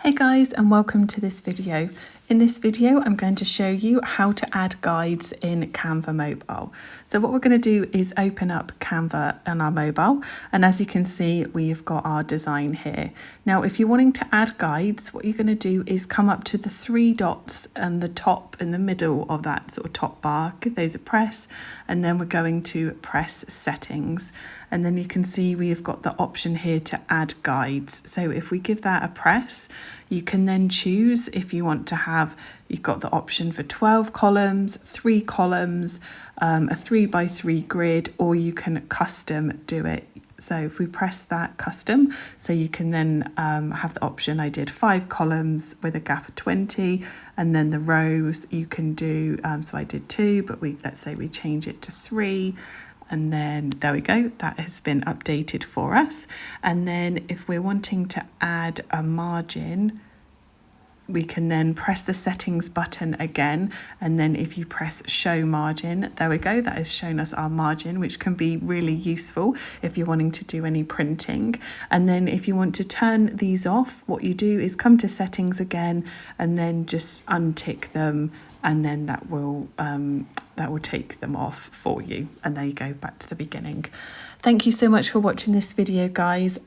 Hey guys, and welcome to this video. In this video, I'm going to show you how to add guides in Canva Mobile. So what we're going to do is open up Canva on our mobile, and as you can see, we've got our design here. Now, if you're wanting to add guides, what you're going to do is come up to the three dots and the top in the middle of that sort of top bar, give those a press, and then we're going to press settings. And then you can see we've got the option here to add guides. So if we give that a press, you can then choose if you want to have, you've got the option for 12 columns, 3 columns, a 3x3 grid, or you can custom do it. So if we press that custom, so you can then have the option, I did 5 columns with a gap of 20, and then the rows you can do, so I did 2, but let's say we change it to 3. And then there we go, that has been updated for us. And then if we're wanting to add a margin, we can then press the settings button again. And then if you press show margin, there we go, that has shown us our margin, which can be really useful if you're wanting to do any printing. And then if you want to turn these off, what you do is come to settings again and then just untick them, and then that will take them off for you. And there you go, back to the beginning. Thank you so much for watching this video, guys.